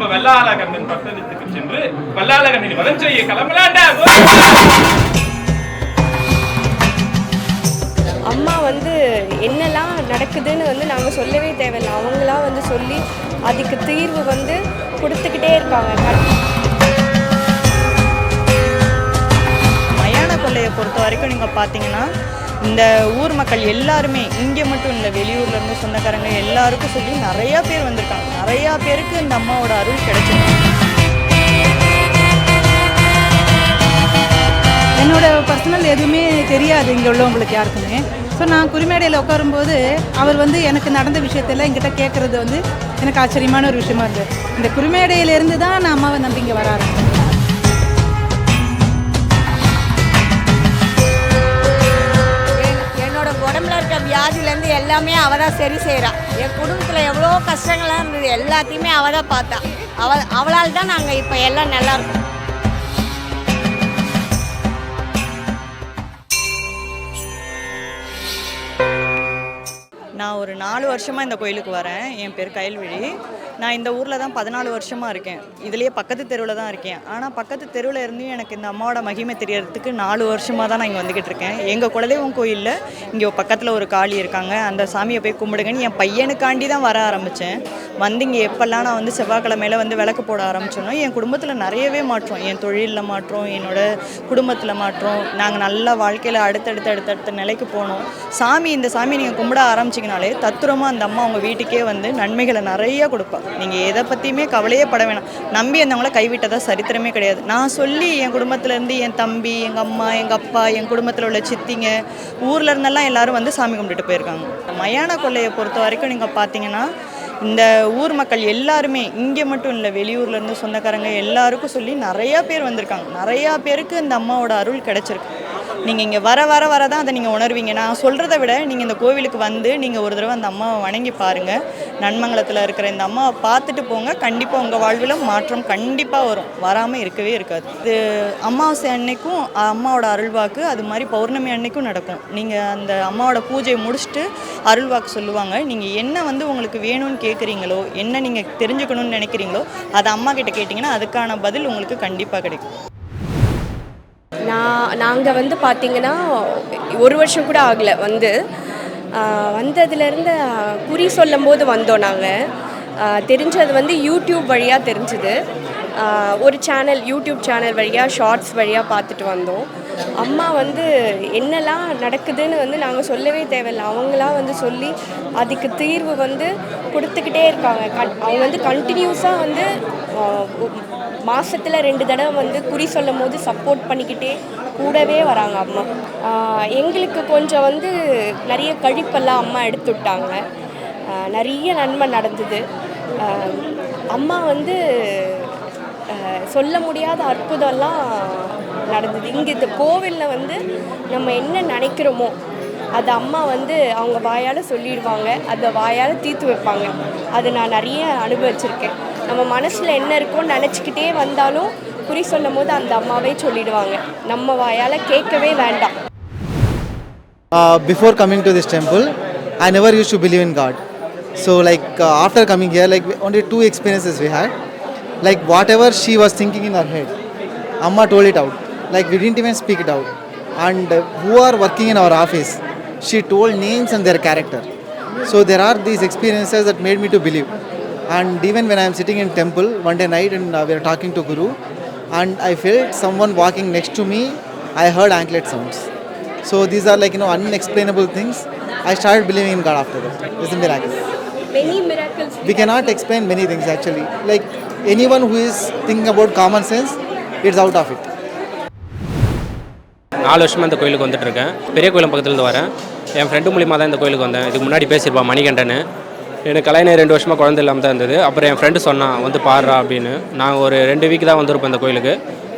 நம்ம வெள்ளாளகண்ணன் பட்டணத்துக்கு சென்று வெள்ளாளகண்ணனை வதம் செய்ய கிளம்பலாண்டா. அம்மா வந்து என்னெல்லாம் நடக்குதுன்னு வந்து நாங்கள் சொல்லவே தேவையில்லை. அவங்களாம் வந்து சொல்லி அதுக்கு தீர்வு வந்து கொடுத்துக்கிட்டே இருக்காங்க. மயான கொள்ளையை பொறுத்த வரைக்கும் நீங்கள் பார்த்தீங்கன்னா இந்த ஊர் மக்கள் எல்லாருமே இங்கே மட்டும் இல்லை, வெளியூர்லேருந்து சொந்தக்காரங்க எல்லாருக்கும் சொல்லி நிறையா பேர் வந்திருக்காங்க. நிறையா பேருக்கு இந்த அம்மாவோட அருள் கிடைச்சிருக்கு. என்னோட பர்சனல் எதுவுமே தெரியாது இங்கே உள்ளவங்களுக்கு யாருக்குமே. ஸோ நான் குறிமேடையில் உட்காரும்போது அவர் வந்து எனக்கு நடந்த விஷயத்தெல்லாம் என்கிட்ட கேட்குறது வந்து எனக்கு ஆச்சரியமான ஒரு விஷயமா இருந்தது. இந்த குறிமேடையிலேருந்து தான் நான் அம்மாவை நம்பி இங்கே வர ஆரம்பிச்சேன். என்னோட உடம்புல இருக்க வியாதியிலேருந்து எல்லாமே அவள் தான் சரி செய்கிறா. என் குடும்பத்தில் எவ்வளோ கஷ்டங்கள்லாம் இருந்தது, எல்லாத்தையுமே அவள் தான் பார்த்தா. அவளால் தான் நாங்கள் இப்போ எல்லாம் நல்லா இருக்கோம். நான் ஒரு 4 வருஷமாக இந்த கோயிலுக்கு வரேன். என் பேர் கயல்விழி. நான் இந்த ஊரில் தான் 14 வருஷமாக இருக்கேன். இதுலேயே பக்கத்து தெருவில் தான் இருக்கேன். ஆனால் பக்கத்து தெருவில் இருந்தும் எனக்கு இந்த அம்மாவோட மகிமை தெரியறதுக்கு 4 வருஷமாக தான் நான் இங்கே வந்துக்கிட்டு இருக்கேன். எங்கள் குலதெய்வம் கோயிலில் இங்கே பக்கத்தில் ஒரு காளி இருக்காங்க, அந்த சாமியை போய் கும்பிடுங்கன்னு என் பையனுக்காண்டி தான் வர ஆரம்பித்தேன். வந்து இங்கே எப்போல்லாம் நான் வந்து செவ்வாய்க்கிழமையில் வந்து விளக்கு போட ஆரம்பிச்சோன்னா என் குடும்பத்தில் நிறையவே மாற்றம், என் தொழிலில் மாற்றம், என்னோட குடும்பத்தில் மாற்றம். நாங்கள் நல்ல வாழ்க்கையில் அடுத்தடுத்த நிலைக்கு போனோம். இந்த சாமி நீங்கள் கும்பிட ஆரம்பிச்சிங்கனாலே தத்துரமாக அந்த அம்மா உங்கள் வீட்டுக்கே வந்து நன்மைகளை நிறைய கொடுப்பா. நீங்கள் எதை பற்றியுமே கவலையே பட வேணாம். நம்பி இருந்தவங்கள கைவிட்டதா சரித்திரமே கிடையாது. நான் சொல்லி என் குடும்பத்திலேருந்து என் தம்பி, எங்கள் அம்மா, எங்கள் அப்பா, என் குடும்பத்தில் உள்ள சித்திங்க, ஊரில் இருந்தெல்லாம் எல்லோரும் வந்து சாமி கும்பிட்டுட்டு போயிருக்காங்க. மயான கொள்ளையை பொறுத்த வரைக்கும் நீங்கள் பார்த்தீங்கன்னா இந்த ஊர் மக்கள் எல்லாருமே இங்கே மட்டும் இல்லை, வெளியூர்லேருந்து சொந்தக்காரங்க எல்லாருக்கும் சொல்லி நிறையா பேர் வந்திருக்காங்க. நிறையா பேருக்கு இந்த அம்மாவோட அருள் கிடச்சிருக்கு. நீங்கள் இங்கே வர தான் அதை நீங்கள் உணர்வீங்க. நான் சொல்கிறத விட நீங்கள் இந்த கோவிலுக்கு வந்து நீங்கள் ஒரு தடவை அந்த அம்மாவை வணங்கி பாருங்கள். நன்மங்கலத்தில் இருக்கிற இந்த அம்மாவை பார்த்துட்டு போங்க. கண்டிப்பாக உங்கள் வாழ்வில் மாற்றம் கண்டிப்பாக வரும், வராமல் இருக்கவே இருக்காது. இது அமாவாசை அன்னைக்கும் அம்மாவோட அருள்வாக்கு, அது மாதிரி பௌர்ணமி அன்னைக்கும் நடக்கும். நீங்கள் அந்த அம்மாவோட பூஜையை முடிச்சுட்டு அருள்வாக்கு சொல்லுவாங்க. நீங்கள் என்ன வந்து உங்களுக்கு வேணும்னு கேட்குறீங்களோ, என்ன நீங்கள் தெரிஞ்சுக்கணும்னு நினைக்கிறீங்களோ அதை அம்மா கிட்ட கேட்டிங்கன்னா அதுக்கான பதில் உங்களுக்கு கண்டிப்பாக கிடைக்கும். நாங்கள் வந்து பார்த்திங்கன்னா 1 வருஷம் கூட ஆகலை வந்ததுலேருந்து குறி சொல்லும் போது வந்தோம். நாங்கள் தெரிஞ்சது வந்து யூடியூப் வழியாக தெரிஞ்சுது. ஒரு யூடியூப் சேனல் வழியாக ஷார்ட்ஸ் வழியாக பார்த்துட்டு வந்தோம். அம்மா வந்து என்னெல்லாம் நடக்குதுன்னு வந்து நாங்கள் சொல்லவே தேவையில்லை. அவங்களாம் வந்து சொல்லி அதுக்கு தீர்வு வந்து கொடுத்துக்கிட்டே இருக்காங்க. அவங்க வந்து கண்டினியூஸாக வந்து மாதத்தில் 2 தடவை வந்து குறி சொல்லும் போது சப்போர்ட் பண்ணிக்கிட்டே கூடவே வராங்க அம்மா. எங்களுக்கு கொஞ்சம் வந்து நிறைய கழிப்பெல்லாம் அம்மா எடுத்து விட்டாங்க. நிறைய நன்மை நடந்தது. அம்மா வந்து சொல்ல முடியாத அற்புதம்லாம் நடந்தது. இங்கே இந்த கோவிலில் வந்து நம்ம என்ன நினைக்கிறோமோ அது அம்மா வந்து அவங்க வாயால் சொல்லிடுவாங்க, அதை வாயால் தீர்த்து வைப்பாங்க. அது நான் நிறைய அனுபவிச்சிருக்கேன். நம்ம மனசில் என்ன இருக்கோன்னு நினச்சிக்கிட்டே வந்தாலும் குறி சொல்லும் போது அந்த அம்மாவே சொல்லிடுவாங்க, நம்ம வாயால் கேட்கவே வேண்டாம். Before coming to this temple, I never used to believe in God. So after coming here, only 2 experiences we had. Whatever she was thinking in her head, Amma told it out. We didn't even speak it out. And who are working in our office, she told names and their character. So there are these experiences that made me to believe. And even when I am sitting in temple one day night and we are talking to Guru, and I felt someone walking next to me, I heard anklet sounds. So these are unexplainable things. I started believing in God after that. It's a miracle. Many miracles. We cannot explain many things actually. Anyone who is thinking about common sense, it's out of it. 4 வருஷமாக இந்த கோயிலுக்கு வந்துட்டு இருக்கேன். பெரிய கோயிலம் பக்கத்துலேருந்து வரேன். என் friend மூலியமாக தான் இந்த கோயிலுக்கு வந்தேன். இதுக்கு முன்னாடி பேசியிருப்பான் மணிகண்டன்னு. எனக்கு கல்யாணம் 2 வருஷமாக குழந்தை இல்லாமல் தான் இருந்தது. அப்புறம் என் ஃப்ரெண்டு சொன்னான் வந்து பாடுறா அப்படின்னு. நாங்கள் ஒரு 2 வீக் தான் வந்திருப்போம் இந்த கோயிலுக்கு.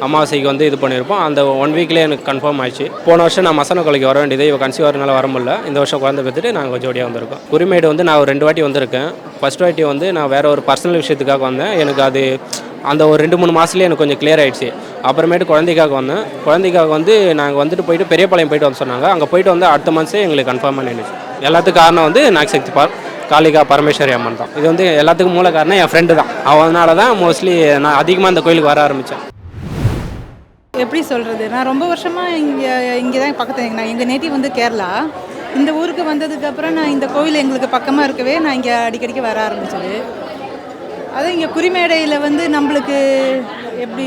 அமாவாசைக்கு வந்து இது பண்ணியிருப்போம். அந்த 1 வீக்லேயே எனக்கு கன்ஃபார்ம் ஆயிடுச்சு. போன வருஷம் நான் மசன கொலைக்கு வர வேண்டியது, இவ கன்சீவ் வரனால வர முடியல. இந்த வருஷம் குழந்தை பெற்றுட்டு நாங்கள் கொஞ்சம் ஜோடியாக வந்திருக்கோம். குறிமேடு வந்து நான் ஒரு 2 வாட்டி வந்திருக்கேன். ஃபர்ஸ்ட் வாட்டி வந்து நான் வேறு ஒரு பர்சனல் விஷயத்துக்காக வந்தேன். எனக்கு அது அந்த ஒரு 2-3 மாதத்துலேயே எனக்கு கொஞ்சம் கிளியர் ஆகிடுச்சு. அப்புறமேட்டு குழந்தைக்காக வந்தேன். குழந்தைக்காக வந்து நாங்கள் வந்துட்டு போயிட்டு பெரியபாளையம் போயிட்டு வந்து சொன்னாங்க. அங்கே போயிட்டு வந்து அடுத்த மந்த்ஸே எங்களுக்கு கன்ஃபார்மாக நின்றுச்சு. எல்லாத்துக்கும் காரணம் வந்து நாகசக்தி பார்க். காளிகா பரமேஸ்வரி அம்மன் தான். இது வந்து எல்லாத்துக்கும் மூல காரணம் என் ஃப்ரெண்டு தான். அவனால தான் மோஸ்ட்லி நான் அதிகமாக இந்த கோயிலுக்கு வர ஆரம்பித்தேன். எப்படி சொல்கிறது, நான் ரொம்ப வருஷமாக இங்கே தான் பக்கத்தில், நான் எங்கள் நேட்டிவ் வந்து கேரளா. இந்த ஊருக்கு வந்ததுக்கப்புறம் நான் இந்த கோயில் எங்களுக்கு பக்கமாக இருக்கவே நான் இங்கே அடிக்கடிக்கு வர ஆரம்பிச்சது. அதுவும் இங்கே குறிமேடையில் வந்து நம்மளுக்கு எப்படி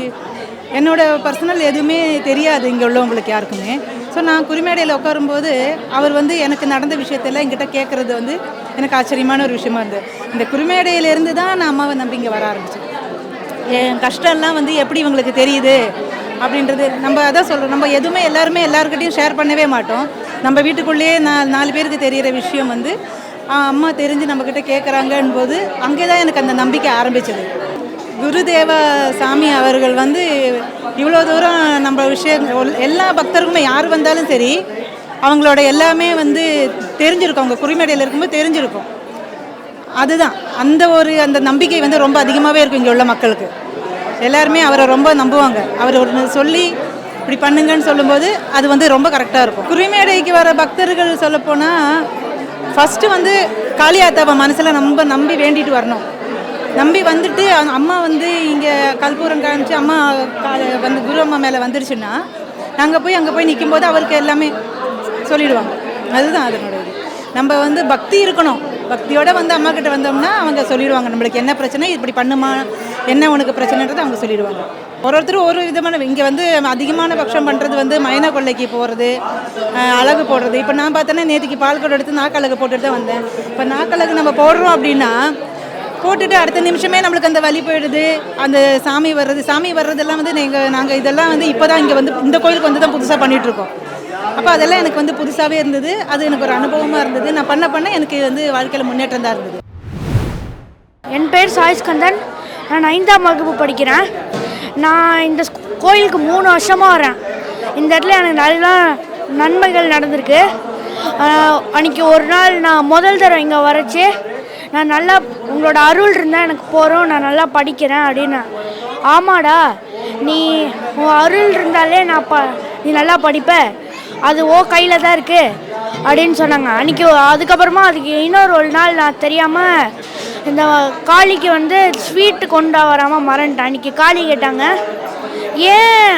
என்னோடய பர்சனல் எதுவுமே தெரியாது இங்கே உள்ளவங்களுக்கு யாருக்குமே. ஸோ நான் குறிமேடையில் உட்காரும்போது அவர் வந்து எனக்கு நடந்த விஷயத்தெல்லாம் என்கிட்ட கேட்குறது வந்து எனக்கு ஆச்சரியமான ஒரு விஷயமா இருந்தது. இந்த குறிமேடையிலேருந்து தான் நான் அம்மாவை நம்பி இங்கே வர ஆரம்பித்தேன். என் கஷ்டம்லாம் வந்து எப்படி இவங்களுக்கு தெரியுது அப்படின்றது நம்ம அதான் சொல்கிறோம். நம்ம எதுவுமே எல்லாருக்கிட்டையும் ஷேர் பண்ணவே மாட்டோம். நம்ம வீட்டுக்குள்ளேயே 4 பேருக்கு தெரிகிற விஷயம் வந்து அம்மா தெரிஞ்சு நம்மக்கிட்ட கேட்குறாங்கன்னு போது அங்கே தான் எனக்கு அந்த நம்பிக்கை ஆரம்பிச்சது. குருதேவ சாமி அவர்கள் வந்து இவ்வளோ தூரம் நம்ம விஷயம் எல்லா பக்தருக்குமே யார் வந்தாலும் சரி அவங்களோட எல்லாமே வந்து தெரிஞ்சிருக்கும். அவங்க குறிமேடையில் இருக்கும்போது தெரிஞ்சிருக்கும். அதுதான் அந்த நம்பிக்கை வந்து ரொம்ப அதிகமாகவே இருக்கும் இங்கே உள்ள மக்களுக்கு. எல்லாருமே அவரை ரொம்ப நம்புவாங்க. அவர் ஒன்று சொல்லி இப்படி பண்ணுங்கன்னு சொல்லும்போது அது வந்து ரொம்ப கரெக்டாக இருக்கும். குறிமேடைக்கு வர பக்தர்கள் சொல்லப்போனால் ஃபஸ்ட்டு வந்து காளியாத்தாவை மனசில் நம்பி வேண்டிட்டு வரணும். நம்பி வந்துட்டு அம்மா வந்து இங்கே கற்பூரம் காமிச்சு அம்மா வந்து குரு அம்மா மேலே வந்துருச்சுன்னா நாங்கள் அங்கே போய் நிற்கும்போது அவருக்கு எல்லாமே சொல்லிடுவாங்க. அதுதான் அதனோட இது. நம்ம வந்து பக்தி இருக்கணும். பக்தியோடு வந்து அம்மா கிட்ட வந்தோம்னா அவங்க சொல்லிடுவாங்க நம்மளுக்கு என்ன பிரச்சனை, இப்படி பண்ணுமா, என்ன உனக்கு பிரச்சனைன்றதை அவங்க சொல்லிடுவாங்க. ஒருத்தரும் ஒரு விதமான இங்கே வந்து அதிகமான பட்சம் பண்ணுறது வந்து மைனா கொள்ளைக்கு போகிறது, அழகு போடுறது. இப்போ நான் பார்த்தேன்னா நேற்றுக்கு பால்கோடு எடுத்து நாக்கழகு போட்டுட்டு தான் வந்தேன். இப்போ நாக்கழகு நம்ம போடுறோம் அப்படின்னா போட்டுட்டு அடுத்த நிமிஷமே நம்மளுக்கு அந்த வலி போயிடுது. அந்த சாமி வர்றதெல்லாம் வந்து நாங்கள் இதெல்லாம் வந்து இப்போ தான் இங்கே வந்து இந்த கோயிலுக்கு வந்து தான் புதுசாக பண்ணிகிட்ருக்கோம். அப்போ அதெல்லாம் எனக்கு வந்து புதுசாகவே இருந்தது. அது எனக்கு ஒரு அனுபவமாக இருந்தது. நான் பண்ண எனக்கு வந்து வாழ்க்கையில் முன்னேற்றம் தான் இருந்தது. என் பேர் சாய்ஸ்கந்தன். நான் 9ஆம் வகுப்பு படிக்கிறேன். நான் இந்த கோயிலுக்கு 3 வருஷமாக வரேன். இந்த இடத்துல எனக்கு நிறைய நன்மைகள் நடந்திருக்கு. அன்றைக்கி ஒரு நாள் நான் முதல் தடவை இங்கே வரச்சு நான் நல்லா உங்களோட அருள் இருந்தால் எனக்கு போகிறோம், நான் நல்லா படிக்கிறேன் அப்படின்னு. ஆமாடா, நீ உன் அருள் இருந்தாலே நீ நல்லா படிப்ப, அது கையில் தான் இருக்குது அப்படின்னு சொன்னாங்க. அன்றைக்கி அதுக்கப்புறமா அதுக்கு ஒரு நாள் நான் தெரியாமல் இந்த காளிக்கு வந்து ஸ்வீட்டு கொண்டா வராமல் மறந்துட்டேன். அன்றைக்கி காளி கேட்டாங்க, ஏன்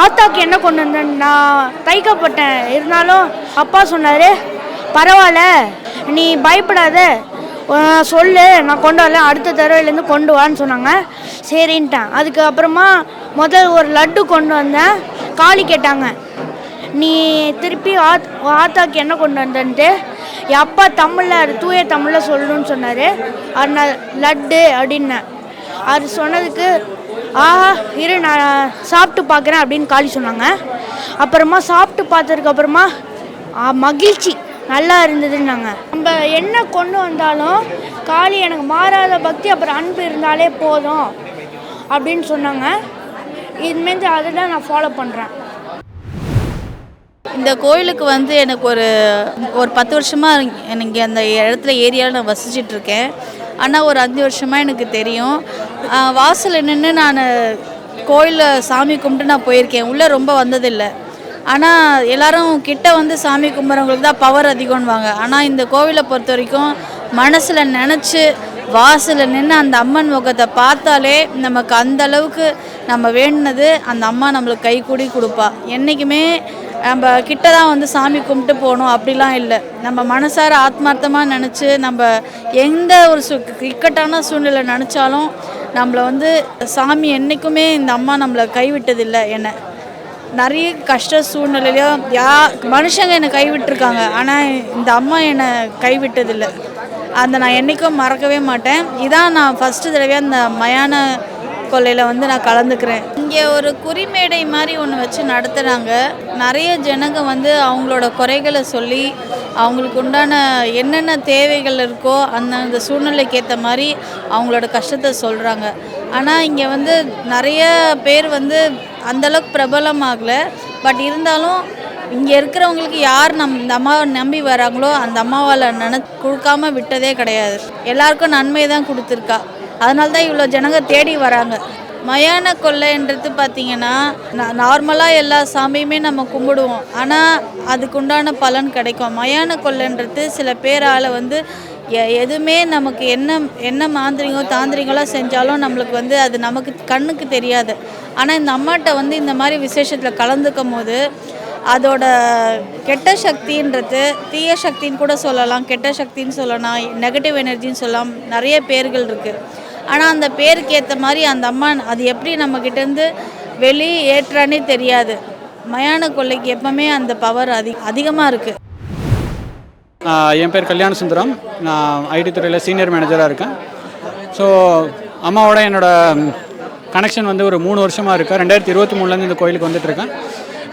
ஆத்தாக்கு என்ன கொண்டு வந்தேன், நான் தைக்கப்பட்டேன். இருந்தாலும் அப்பா சொன்னார், பரவாயில்ல நீ பயப்படாத, சொல்லு, நான் கொண்டு வரல, அடுத்த தடவையிலேருந்து கொண்டு வான்னு சொன்னாங்க. சரின்ட்டேன். அதுக்கப்புறமா ஒரு லட்டு கொண்டு வந்தேன். காளி கேட்டாங்க, நீ திருப்பி ஆத்தாக்கு என்ன கொண்டு வந்தன்ட்டு. என் அப்பா தமிழில் தூய தமிழில் சொல்லணும்னு சொன்னார். அது நான் லட்டு அப்படின்னேன். அது சொன்னதுக்கு இரு நான் சாப்பிட்டு பார்க்குறேன் அப்படின்னு காளி சொன்னாங்க. அப்புறமா சாப்பிட்டு பார்த்ததுக்கப்புறமா மகிழ்ச்சி நல்லா இருந்ததுன்னாங்க. நம்ம என்ன கொண்டு வந்தாலும் காளி எனக்கு மாறாத பக்தி அப்புறம் அன்பு இருந்தாலே போதும் அப்படின்னு சொன்னாங்க. இதுமாரி அதை தான் நான் ஃபாலோ பண்ணுறேன். இந்த கோயிலுக்கு வந்து எனக்கு ஒரு 10 வருஷமாக எனக்கு அந்த இடத்துல ஏரியாவில் நான் வசிச்சிட்ருக்கேன். ஆனால் ஒரு 5 வருஷமாக எனக்கு தெரியும். வாசலில் நின்று நான் கோயிலில் சாமி கும்பிட்டு நான் போயிருக்கேன். உள்ளே ரொம்ப வந்ததில்லை. ஆனால் எல்லோரும் கிட்ட வந்து சாமி கும்பிட்றவங்களுக்கு தான் பவர் அதிகம்னுவாங்க. ஆனால் இந்த கோவிலை பொறுத்த வரைக்கும் மனசில் நினச்சி வாசலில் நின்று அந்த அம்மன் முகத்தை பார்த்தாலே நமக்கு அந்தளவுக்கு நம்ம வேண்டினது அந்த அம்மா நம்மளுக்கு கை கூடி கொடுப்பா. என்றைக்குமே நம்ம கிட்ட தான் வந்து சாமி கும்பிட்டு போகணும் அப்படிலாம் இல்லை. நம்ம மனசார ஆத்மார்த்தமாக நினச்சி நம்ம எந்த ஒரு இக்கட்டான சூழ்நிலை நினச்சாலும் நம்மளை வந்து சாமி என்றைக்குமே இந்த அம்மா நம்மளை கைவிட்டதில்லை. என்ன நிறைய கஷ்ட சூழ்நிலையிலையும் மனுஷங்க என்னை கைவிட்டிருக்காங்க, ஆனால் இந்த அம்மா என்னை கைவிட்டதில்லை. அதை நான் என்றைக்கும் மறக்கவே மாட்டேன். இதான் நான் ஃபஸ்ட்டு தடவையாக அந்த மயான கொள்ளையில் வந்து நான் கலந்துக்கிறேன். இங்கே ஒரு குறிமேடை மாதிரி ஒன்று வச்சு நடத்துகிறாங்க. நிறைய ஜனங்க வந்து அவங்களோட குறைகளை சொல்லி அவங்களுக்கு உண்டான என்னென்ன தேவைகள் இருக்கோ அந்த சூழ்நிலைக்கு ஏற்ற மாதிரி அவங்களோட கஷ்டத்தை சொல்கிறாங்க. ஆனால் இங்கே வந்து நிறைய பேர் வந்து அந்தளவுக்கு பிரபலமாகலை. பட் இருந்தாலும் இங்கே இருக்கிறவங்களுக்கு யார் இந்த அம்மாவை நம்பி வராங்களோ அந்த அம்மாவால் கொடுக்காம விட்டதே கிடையாது. எல்லாருக்கும் நன்மை தான் கொடுத்துருக்கா. அதனால தான் இவ்வளோ ஜனங்க தேடி வராங்க. மயான கொள்ளைன்றது பார்த்திங்கன்னா நார்மலாக எல்லா சாமியுமே நம்ம கும்பிடுவோம், ஆனால் அதுக்குண்டான பலன் கிடைக்கும். மயான கொள்ளைன்றது சில பேரால் வந்து எதுவுமே நமக்கு என்ன மாந்திரிகம் தாந்திரிகம்லாம் செஞ்சாலும் நம்மளுக்கு வந்து அது நமக்கு கண்ணுக்கு தெரியாது. ஆனால் இந்த அம்மாட்ட வந்து இந்த மாதிரி விசேஷத்தில் கலந்துக்கும் போது அதோட கெட்ட சக்தின்றது தீய சக்தின்னு கூட சொல்லலாம், கெட்ட சக்தின்னு சொல்லலாம், நெகட்டிவ் எனர்ஜின்னு சொல்லலாம், நிறைய பேர்கள் இருக்குது. ஆனால் அந்த பேருக்கு ஏற்ற மாதிரி அந்த அம்மா அது எப்படி நம்மக்கிட்டேருந்து வெளியே ஏற்றானே தெரியாது. மயான கொள்ளைக்கு எப்பவுமே அந்த பவர் அதிகமாக இருக்குது. என் பேர் கல்யாண சுந்தரம். நான் ஐடி துறையில் சீனியர் மேனேஜராக இருக்கேன். ஸோ அம்மாவோட என்னோடய கனெக்ஷன் வந்து ஒரு 3 வருஷமாக இருக்குது. 2023 இந்த கோயிலுக்கு வந்துட்டுருக்கேன்.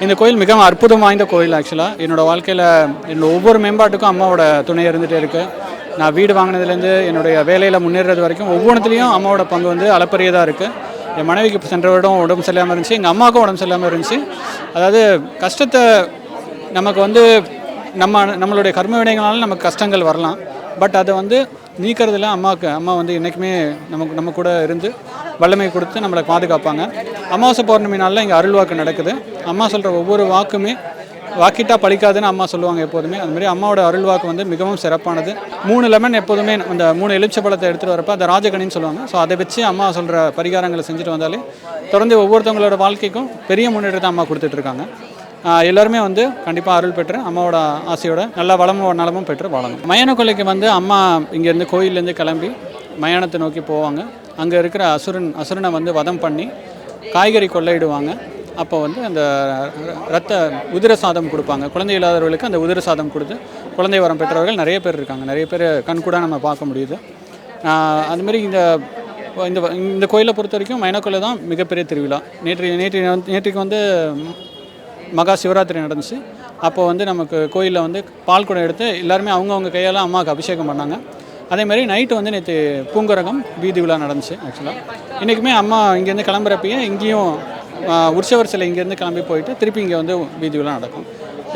இந்த கோயில் மிகவும் அற்புதம் வாய்ந்த கோயில். ஆக்சுவலாக என்னோடய வாழ்க்கையில் என்னோடய ஒவ்வொரு மேம்பாட்டுக்கும் அம்மாவோட துணை இருந்துகிட்டே இருக்குது. நான் வீடு வாங்கினதுலேருந்து என்னுடைய வேலையில் முன்னேறது வரைக்கும் ஒவ்வொன்றுத்துலேயும் அம்மாவோட பங்கு வந்து அளப்பரியதாக இருக்குது. என் மனைவிக்கு சென்ற வருடம் உடம்பு சரியில்லாமல் இருந்துச்சு, எங்கள் அம்மாவுக்கும் உடம்பு சரியில்லாமல் இருந்துச்சு. அதாவது கஷ்டத்தை நமக்கு வந்து நம்மளுடைய கர்ம வினைகளால் நமக்கு கஷ்டங்கள் வரலாம். பட் அதை வந்து நீக்கிறதுல அம்மா வந்து என்றைக்குமே நம்ம கூட இருந்து வல்லமை கொடுத்து நம்மளை பாதுகாப்பாங்க. அமாவாசை பௌர்ணமி நாளில் இங்கே அருள்வாக்கு நடக்குது. அம்மா சொல்கிற ஒவ்வொரு வாக்குமே வாக்கிட்டா பழிக்காதுன்னு அம்மா சொல்லுவாங்க எப்போதுமே. அதுமாதிரி அம்மாவோட அருள்வாக்கு வந்து மிகவும் சிறப்பானது. 3 லெமன் எப்போதுமே அந்த 3 எலுமிச்சை பழத்தை எடுத்துகிட்டு வரப்போ அதை ராஜகணின்னு சொல்லுவாங்க. ஸோ அதை வச்சு அம்மா சொல்கிற பரிகாரங்களை செஞ்சுட்டு வந்தாலே தொடர்ந்து ஒவ்வொருத்தவங்களோட வாழ்க்கைக்கும் பெரிய முன்னேற்றத்தை அம்மா கொடுத்துட்ருக்காங்க. எல்லாருமே வந்து கண்டிப்பாக அருள் பெற்று அம்மாவோட ஆசையோட நல்ல வளமும் நலமும் பெற்று வாழணும். மயான கொள்ளைக்கு வந்து அம்மா இங்கேருந்து கோயிலேருந்து கிளம்பி மயானத்தை நோக்கி போவாங்க. அங்கே இருக்கிற அசுரனை வந்து வதம் பண்ணி காய்கறி கொள்ளையிடுவாங்க. அப்போ வந்து அந்த உதிர சாதம் கொடுப்பாங்க. குழந்தை இல்லாதவர்களுக்கு அந்த உதிர சாதம் கொடுத்து குழந்தை வரம் பெற்றவர்கள் நிறைய பேர் இருக்காங்க. நிறைய பேர் கண்கூட நம்ம பார்க்க முடியுது. அதுமாரி இந்த கோயிலை பொறுத்த வரைக்கும் மயனக்கொள்ளை தான் மிகப்பெரிய திருவிழா. நேற்றுக்கு வந்து மகா சிவராத்திரி நடந்துச்சு. அப்போ வந்து நமக்கு கோயிலில் வந்து பால் குடம் எடுத்து எல்லாருமே அவங்கவுங்க கையால் அம்மாவுக்கு அபிஷேகம் பண்ணாங்க. அதேமாதிரி நைட்டு வந்து நேற்று பூங்கரகம் வீதி விழா நடந்துச்சு. ஆக்சுவலாக இன்றைக்குமே அம்மா இங்கேருந்து கிளம்புறப்பயே இங்கேயும் உற்சவர் சிலை இங்கேருந்து கிளம்பி போயிட்டு திருப்பி இங்கே வந்து வீதி விழா நடக்கும்.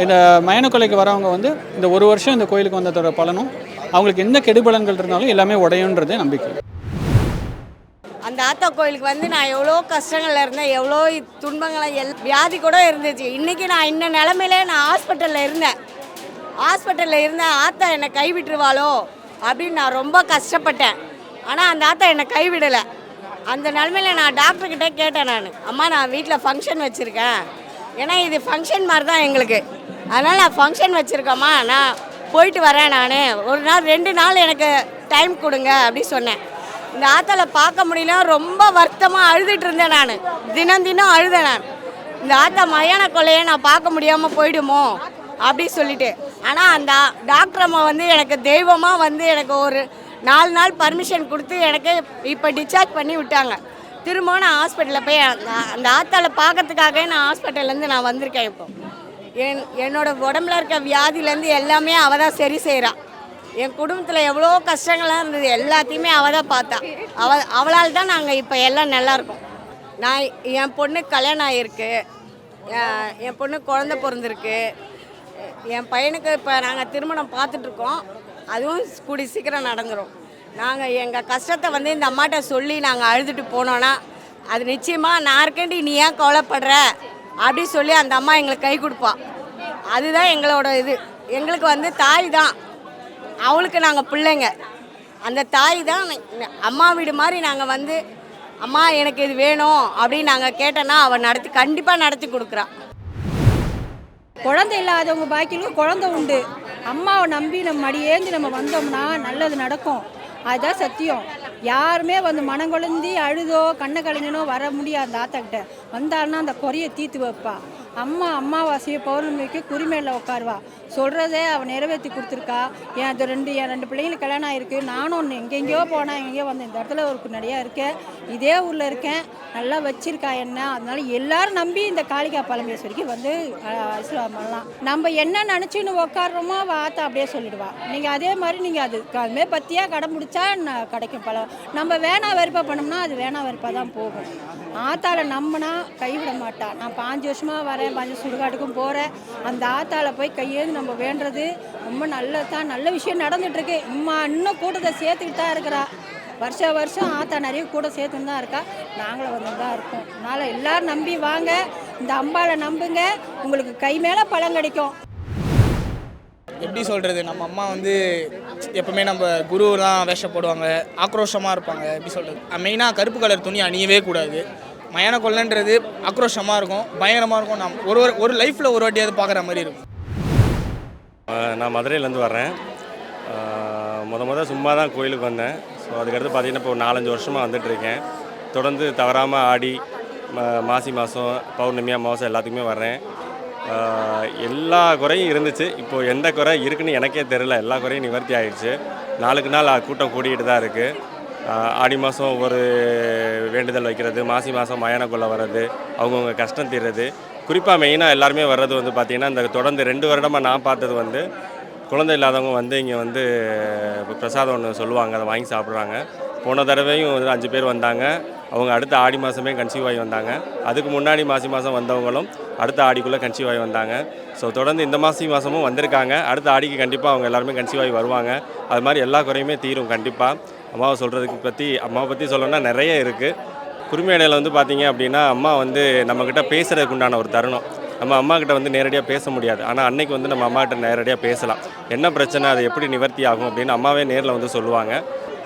இந்த மயனக்கொள்ளைக்கு வரவங்க வந்து இந்த 1 வருஷம் இந்த கோயிலுக்கு வந்ததோட பலனும் அவங்களுக்கு எந்த கெடுபலன்கள் இருந்தாலும் எல்லாமே உடையுன்றதே நம்பிக்கை. அந்த ஆத்தா கோயிலுக்கு வந்து நான் எவ்வளோ கஷ்டங்களில் இருந்தேன், எவ்வளோ துன்பங்களை வியாதி கூட இருந்துச்சு. இன்றைக்கி நான் இந்த நிலமையிலே நான் ஹாஸ்பிட்டலில் இருந்தேன். ஆத்தா என்னை கைவிட்டுருவாளோ அப்படின்னு நான் ரொம்ப கஷ்டப்பட்டேன். ஆனால் அந்த ஆத்தா என்னை கைவிடலை. அந்த நிலமையில் நான் டாக்டர்கிட்டே கேட்டேன். அம்மா நான் வீட்டில் ஃபங்க்ஷன் வச்சுருக்கேன், ஏன்னா இது ஃபங்க்ஷன் மாதிரி தான் எங்களுக்கு, அதனால் நான் ஃபங்க்ஷன் வச்சுருக்கேம்மா, நான் போயிட்டு வரேன், நான் 1 நாள் 2 நாள் எனக்கு டைம் கொடுங்க அப்படி சொன்னேன். இந்த ஆத்தால பார்க்க முடியல, ரொம்ப வருத்தமாக அழுதுட்டு இருந்தேன். நான் தினம் அழுதேன். நான் இந்த ஆத்தா மயான கொள்ளையை நான் பார்க்க முடியாமல் போயிடுமோ அப்படி சொல்லிட்டு. ஆனால் அந்த டாக்டர் அம்மா வந்து எனக்கு தெய்வமாக வந்து எனக்கு ஒரு 4 நாள் பர்மிஷன் கொடுத்து எனக்கு இப்போ டிஸ்சார்ஜ் பண்ணி விட்டாங்க. திரும்ப நான் ஹாஸ்பிட்டலில் போய் அந்த ஆத்தால பார்க்கறதுக்காக நான் ஹாஸ்பிட்டல்லேருந்து நான் வந்திருக்கேன். இப்போ என்னோடய உடம்புல இருக்க வியாதியிலேருந்து எல்லாமே அவள் தான் சரி செய்கிறாள். என் குடும்பத்தில் எவ்வளோ கஷ்டங்கள்லாம் இருந்தது, எல்லாத்தையுமே அவள் தான் பார்த்தா. அவளால் தான் நாங்கள் இப்போ எல்லாம் நல்லாயிருக்கோம். என் பொண்ணுக்கு கல்யாணம் ஆகிருக்கு, என் பொண்ணுக்கு குழந்த பிறந்திருக்கு, என் பையனுக்கு இப்போ நாங்கள் திருமணம் பார்த்துட்ருக்கோம். அதுவும் கூடி சீக்கிரம் நடந்துடும். நாங்கள் எங்கள் கஷ்டத்தை வந்து இந்த அம்மாட்ட சொல்லி நாங்கள் அழுதுட்டு போனோன்னா அது நிச்சயமாக நான் இருக்கேன்டி, நீ ஏன் கவலைப்படுற அப்படி சொல்லி அந்த அம்மா எங்களுக்கு கை கொடுப்பா. அதுதான் எங்களோட இது. எங்களுக்கு வந்து தாய் தான், அவளுக்கு நாங்கள் பிள்ளைங்க. அந்த தாய் தான் அம்மா வீடு மாதிரி. நாங்கள் வந்து அம்மா எனக்கு இது வேணும் அப்படின்னு நாங்கள் கேட்டோன்னா அவள் கண்டிப்பாக நடத்தி கொடுக்குறா. குழந்தை இல்லாதவங்க பாக்கிலும் குழந்தை உண்டு. அம்மாவை நம்பி நம்ம மடியேந்தி நம்ம வந்தோம்னா நல்லது நடக்கும். அதுதான் சத்தியம். யாருமே வந்து மனங்கொழுந்தி அழுதோ கண்ணை கலைஞனோ வர முடியாது. அந்த ஆத்தாக்கிட்ட வந்தாள்னா அந்த குறையை தீர்த்து வைப்பா. அம்மாவாசையை பௌர்ணமிக்கு குறிமேலில் உட்காருவா. சொல்கிறதே அவள் நிறைவேற்றி கொடுத்துருக்கா. என் ரெண்டு பிள்ளைங்களுக்கு கல்யாணம் ஆகிருக்கு. நானும் ஒன்று எங்கெங்கேயோ போனேன், எங்கேயோ வந்தேன். இந்த இடத்துல ஒரு நிறையா இருக்கேன், இதே ஊரில் இருக்கேன், நல்லா வச்சிருக்கா என்ன. அதனால எல்லாரும் நம்பி இந்த காளிகா பழமேஸ்வரிக்கு வந்து ஆசீர்வாதம் பண்ணலாம். நம்ம என்ன நினச்சின்னு உட்காடுறோமோ ஆத்தா அப்படியே சொல்லிடுவா. நீங்கள் அதே மாதிரி நீங்கள் அதுமாதிரி பற்றியாக கடைப்பிடிச்சா கிடைக்கும் பழம். நம்ம வேணா வெறுப்பாக பண்ணோம்னா அது வேணா வெறுப்பாக தான் போகும். ஆத்தால நம்பினா கைவிட மாட்டா. நான் 5 வருஷமாக வரேன், 5 சுடுகாட்டுக்கும் போகிறேன். அந்த ஆத்தால போய் கையேந்து நம்ம வேண்டுறது ரொம்ப நல்லதான். நல்ல விஷயம் நடந்துகிட்ருக்கு. இன்னும் கூட்டத்தை சேர்த்துக்கிட்டு தான் இருக்கிறா. வருஷம் ஆத்தா நிறைய கூட சேர்த்துன்னு தான் இருக்கா. நாங்களும் வந்து தான் இருக்கோம். அதனால் எல்லோரும் நம்பி வாங்க, இந்த அம்பாவை நம்புங்க, உங்களுக்கு கை மேலே பழம் கிடைக்கும். எப்படி சொல்கிறது, நம்ம அம்மா வந்து எப்போவுமே நம்ம குரு தான் வேஷம் போடுவாங்க, ஆக்ரோஷமாக இருப்பாங்க. எப்படி சொல்கிறது, மெயினாக கருப்பு கலர் துணி அணியவே கூடாது. மயான கொள்ளைன்றது ஆக்ரோஷமாக இருக்கும், பயங்கரமாக இருக்கும். நம்ம ஒரு லைஃப்பில் ஒரு வாட்டியாவது பார்க்குற மாதிரி இருக்கும். நான் மதுரையிலேருந்து வர்றேன். முத சும்மா தான் கோயிலுக்கு வந்தேன். ஸோ அதுக்கடுத்து பார்த்திங்கன்னா இப்போ 4-5 வருஷமாக வந்துட்டுருக்கேன். தொடர்ந்து தவறாமல் ஆடி மாசி மாதம் பௌர்ணமி அமாவாசை எல்லாத்துக்குமே வர்றேன். எல்லா குறையும் இருந்துச்சு. இப்போது எந்த குறை இருக்குதுன்னு எனக்கே தெரியல. எல்லா குறையும் நிவர்த்தி ஆகிடுச்சு. நாளுக்கு நாள் கூட்டம் கூடிக்கிட்டு தான் இருக்குது. ஆடி மாதம் ஒரு வேண்டுதல் வைக்கிறது, மாசி மாதம் மயான கொள்ள வர்றது, அவங்கவுங்க கஷ்டம் தீர்றது. குறிப்பாக மெயினாக எல்லாருமே வர்றது வந்து பார்த்திங்கன்னா இந்த தொடர்ந்து 2 வருடமாக நான் பார்த்தது வந்து குழந்தை இல்லாதவங்க வந்து இங்கே வந்து பிரசாதம் ஒன்று சொல்லுவாங்க, அதை வாங்கி சாப்பிட்றாங்க. போன தடவையும் வந்து 5 பேர் வந்தாங்க. அவங்க அடுத்த ஆடி மாதமே கன்சீவ் ஆகி வந்தாங்க. அதுக்கு முன்னாடி மாசி மாதம் வந்தவங்களும் அடுத்த ஆடிக்குள்ளே கன்சீவ் ஆகி வந்தாங்க. ஸோ தொடர்ந்து இந்த மாசி மாதமும் வந்திருக்காங்க. அடுத்த ஆடிக்கு கண்டிப்பாக அவங்க எல்லாருமே கன்சீவ் ஆகி வருவாங்க. அது மாதிரி எல்லா குறையுமே தீரும் கண்டிப்பாக. அம்மாவை சொல்கிறதுக்கு அம்மாவை பற்றி சொல்லணும்னா நிறைய இருக்குது. குருமேடையில் வந்து பார்த்திங்க அப்படின்னா அம்மா வந்து நம்மக்கிட்ட பேசுகிறதுக்கு உண்டான ஒரு தருணம். நம்ம அம்மாக்கிட்ட வந்து நேரடியாக பேச முடியாது. ஆனால் அன்னைக்கு வந்து நம்ம அம்மாக்கிட்ட நேரடியாக பேசலாம். என்ன பிரச்சனை, அது எப்படி நிவர்த்தி ஆகும் அப்படின்னு அம்மாவே நேரில் வந்து சொல்லுவாங்க.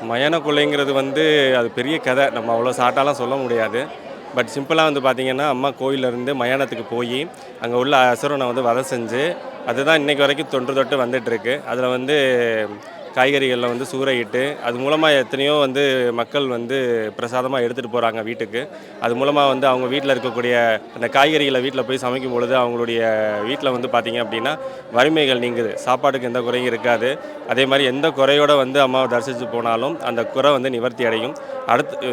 மயான கொள்ளைங்கிறது வந்து அது பெரிய கதை, நம்ம அவ்வளோ ஷார்ட்டாலாம் சொல்ல முடியாது. பட் சிம்பிளாக வந்து பார்த்திங்கன்னா அம்மா கோயிலேருந்து மயானத்துக்கு போய் அங்கே உள்ள அசுரனை வந்து வதை செஞ்சு அதுதான் இன்றைக்கி வரைக்கும் தொன்று வந்துட்டுருக்கு. அதில் வந்து காய்கறிகளில் வந்து சூறையிட்டு அது மூலமாக எத்தனையோ வந்து மக்கள் வந்து பிரசாதமாக எடுத்துகிட்டு போகிறாங்க வீட்டுக்கு. அது மூலமாக வந்து அவங்க வீட்டில் இருக்கக்கூடிய அந்த காய்கறிகளை வீட்டில் போய் சமைக்கும் பொழுது அவங்களுடைய வீட்டில் வந்து பார்த்திங்க அப்படின்னா வறுமைகள் நீங்குது, சாப்பாட்டுக்கு எந்த குறையும் இருக்காது. அதே மாதிரி எந்த குறையோடு வந்து அம்மாவை தரிசித்து போனாலும் அந்த குறை வந்து நிவர்த்தி அடையும்.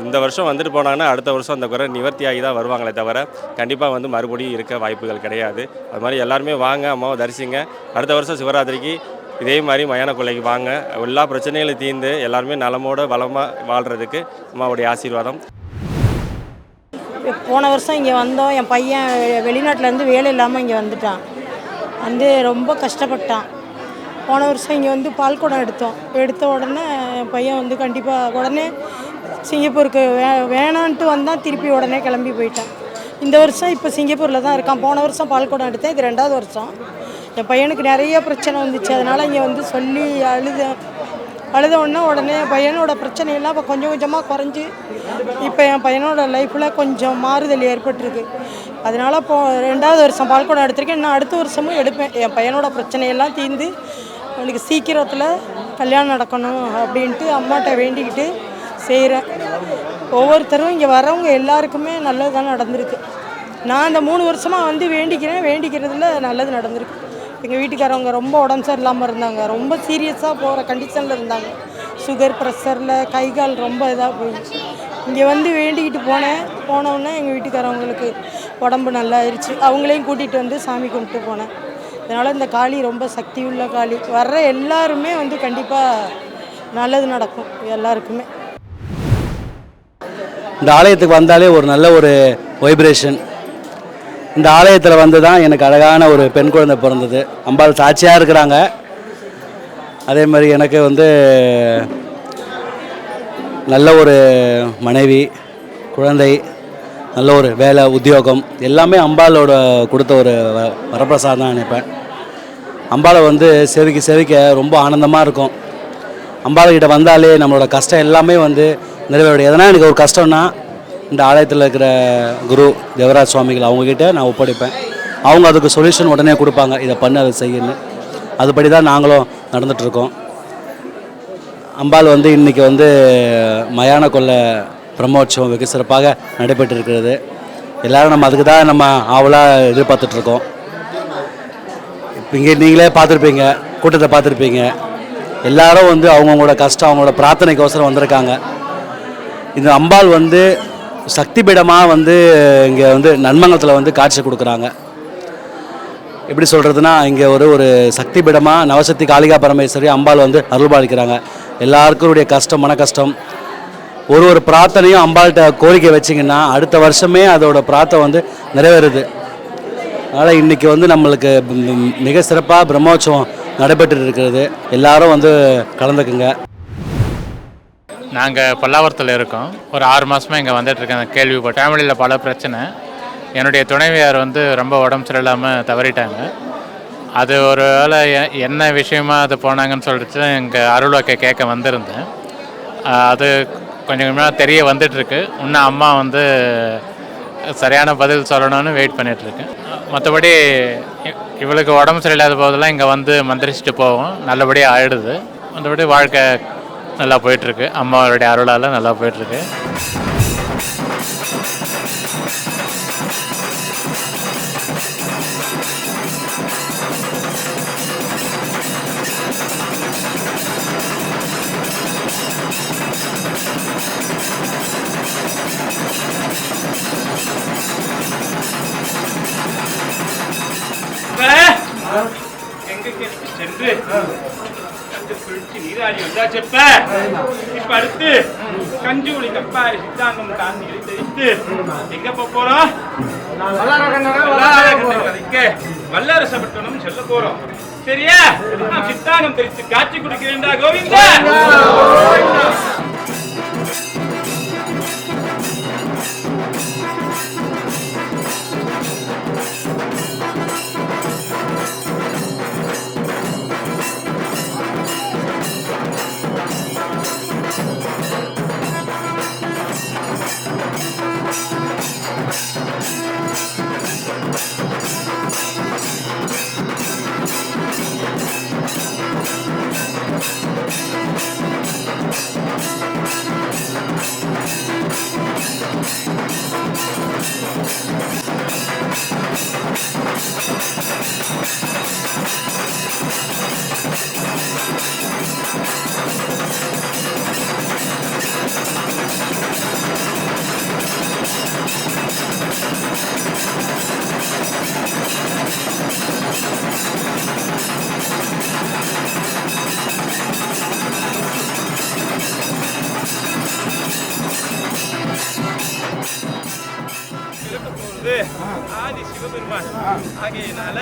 இந்த வருஷம் வந்துட்டு போனாங்கன்னா அடுத்த வருஷம் அந்த குறை நிவர்த்தி ஆகி தான் வருவாங்களே தவிர கண்டிப்பாக வந்து மறுபடியும் இருக்க வாய்ப்புகள் கிடையாது. அது மாதிரி எல்லாருமே வாங்க, அம்மாவை தரிசிங்க. அடுத்த வருஷம் சிவராத்திரிக்கு இதே மாதிரி மயான கொள்ளைக்கு வாங்க. எல்லா பிரச்சனைகளும் தீர்ந்து எல்லாருமே நலமோடு வளமாக வாழ்கிறதுக்கு அம்மாவுடைய ஆசீர்வாதம். போன வருஷம் இங்கே வந்தோம். என் பையன் வெளிநாட்டிலேருந்து வேலை இல்லாமல் இங்கே வந்துட்டான். வந்து ரொம்ப கஷ்டப்பட்டான். போன வருஷம் இங்கே வந்து பால்குடம் எடுத்த உடனே என் பையன் வந்து கண்டிப்பாக உடனே சிங்கப்பூருக்கு வேணான்ட்டு வந்தான். திருப்பி உடனே கிளம்பி போயிட்டான். இந்த வருஷம் இப்போ சிங்கப்பூரில் தான் இருக்கான். போன வருஷம் பால்குடம் எடுத்தேன், இது 2வது வருஷம். என் பையனுக்கு நிறைய பிரச்சனை வந்துச்சு. அதனால் இங்கே வந்து சொல்லி அழுத உடனே என் பையனோட பிரச்சனையெல்லாம் இப்போ கொஞ்சம் கொஞ்சமாக குறைஞ்சி இப்போ என் பையனோட லைஃப்பில் கொஞ்சம் மாறுதல் ஏற்பட்டிருக்கு. அதனால் இப்போது 2வது வருஷம் பால்குடம் எடுத்திருக்கேன். இன்னும் அடுத்த வருஷமும் எடுப்பேன். என் பையனோட பிரச்சனையெல்லாம் தீர்ந்து அவனுக்கு சீக்கிரத்தில் கல்யாணம் நடக்கணும் அப்படின்ட்டு அம்மாட்ட வேண்டிக்கிட்டு செய்கிறேன். ஒவ்வொருத்தரும் இங்கே வரவங்க எல்லாருக்குமே நல்லது தான் நடந்திருக்கு. நான் இந்த 3 வருஷமாக வந்து வேண்டிக்கிறதுல நல்லது நடந்திருக்கு. எங்கள் வீட்டுக்காரவங்க ரொம்ப உடம்பு சரியில்லாமல் இருந்தாங்க. ரொம்ப சீரியஸாக போகிற கண்டிஷனில் இருந்தாங்க. சுகர் ப்ரெஷரில் கை கால் ரொம்ப இதாக போயிடுச்சு. இங்கே வந்து வேண்டிக்கிட்டு போனோடனே எங்கள் வீட்டுக்காரவங்களுக்கு உடம்பு நல்லா ஆயிடுச்சு. அவங்களையும் கூட்டிகிட்டு வந்து சாமி கும்பிட்டு போனேன். அதனால் இந்த காளி ரொம்ப சக்தி உள்ள காளி. வர்ற எல்லாருமே வந்து கண்டிப்பாக நல்லது நடக்கும் எல்லாருக்குமே. இந்த ஆலயத்துக்கு வந்தாலே ஒரு நல்ல ஒரு வைப்ரேஷன். இந்த ஆலயத்தில் வந்து தான் எனக்கு அழகான ஒரு பெண் குழந்தை பிறந்தது. அம்பாள் சாட்சியாக இருக்கிறாங்க. அதே மாதிரி எனக்கு வந்து நல்ல ஒரு மனைவி, குழந்தை, நல்ல ஒரு வேலை, உத்தியோகம் எல்லாமே அம்பாளோட கொடுத்த ஒரு வரப்பிரசாதம் தான் நினைப்பேன். அம்பாளை வந்து சேவிக்க ரொம்ப ஆனந்தமாக இருக்கும். அம்பாள்கிட்ட வந்தாலே நம்மளோட கஷ்டம் எல்லாமே வந்து நிறைவேறும். எதனா எனக்கு ஒரு கஷ்டம்னா இந்த ஆலயத்தில் இருக்கிற குரு தேவராஜ் சுவாமிகள் அவங்கக்கிட்ட நான் ஒப்படைப்பேன். அவங்க அதுக்கு சொல்யூஷன் உடனே கொடுப்பாங்க, இதை பண்ணு அதை செய்யணும். அதுபடி தான் நாங்களும் நடந்துகிட்ருக்கோம். அம்பாள் வந்து இன்றைக்கி வந்து மயான கொள்ளை பிரம்மோற்சவம் வெகு சிறப்பாக நடைபெற்று இருக்கிறது. எல்லோரும் நம்ம அதுக்கு தான் நம்ம ஆவலாக எதிர்பார்த்துட்ருக்கோம். இப்போ இங்கே நீங்களே பார்த்துருப்பீங்க, கூட்டத்தை பார்த்துருப்பீங்க. எல்லாரும் வந்து அவங்கவுங்களோட கஷ்டம், அவங்களோட பிரார்த்தனைக்கோசரம் வந்திருக்காங்க. இந்த அம்பாள் வந்து சக்தி பீடமாக வந்து இங்கே வந்து நன்மங்கலத்தில் வந்து காட்சி கொடுக்குறாங்க. எப்படி சொல்கிறதுனா இங்கே ஒரு சக்தி பீடமாக நவசக்தி காளிகா பரமேஸ்வரி அம்பாள் வந்து அருள்பாலிக்கிறாங்க. எல்லாருக்குடைய கஷ்டம், மன கஷ்டம், ஒரு பிரார்த்தனையும் அம்பாள்கிட்ட கோரிக்கை வச்சிங்கன்னா அடுத்த வருஷமே அதோட பிரார்த்தனை வந்து நிறைவேறுது. அதனால் இன்றைக்கி வந்து நம்மளுக்கு மிக சிறப்பாக பிரம்மோற்சவம் நடைபெற்று இருக்கிறது. எல்லாரும் வந்து கலந்துக்குங்க. நாங்கள் பல்லாவரத்தில் இருக்கோம். ஒரு 6 மாதமாக இங்கே வந்துட்டுருக்கேன். கேள்விப்பட்ட ஃபேமிலியில் பல பிரச்சனை. என்னுடைய துணைவியார் வந்து ரொம்ப உடம்பு சரியில்லாமல் தவறிட்டாங்க. அது ஒரு வேளை என்ன விஷயமா அது போனாங்கன்னு சொல்லிட்டு எங்கள் அருள்வாக்கை கேட்க வந்திருந்தேன். அது கொஞ்சம் கொஞ்சமாக தெரிய வந்துட்டுருக்கு. இன்னும் அம்மா வந்து சரியான பதில் சொல்லணும்னு வெயிட் பண்ணிகிட்ருக்கேன். மற்றபடி இவளுக்கு உடம்பு சரியில்லாத போதெல்லாம் இங்கே வந்து மந்திரிச்சிட்டு போவோம், நல்லபடியாக ஆயிடுது. மற்றபடி வாழ்க்கை நல்லா போயிட்டுருக்கு, அம்மாவோடைய அருளால் நல்லா போயிட்டுருக்கு. கங்கைக்கு சென்று குளிச்சு நீராடி வந்தாச்சப்ப, இப்ப அடுத்து கஞ்சூளி கப்பாரி சித்தாங்கம் காந்திகளை தெரிவித்து எங்க போறோம்? வல்லரசப்பட்டணம் செல்ல போறோம். சரியா? நான் சித்தாங்கம் தெரிவித்து காட்சி கொடுக்கிறேன்டா கோவிந்தா. ஆதி சிவபெருமான் ஆகையினால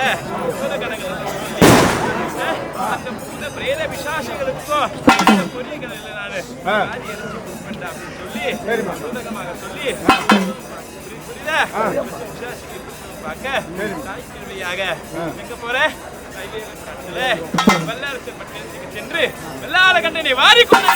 அந்த பூத பிரேத விசாசங்களுக்கும் பொறியங்கள் இல்லை. நான் ஆதி அப்படின்னு சொல்லி சூதகமாக சொல்லி புரியுதா? பார்க்க தாய் திருவியாக எங்க போற? வல்லரசு பட்டணத்துக்கு சென்று வெள்ளாள கண்டனை வாரிக்கொண்டு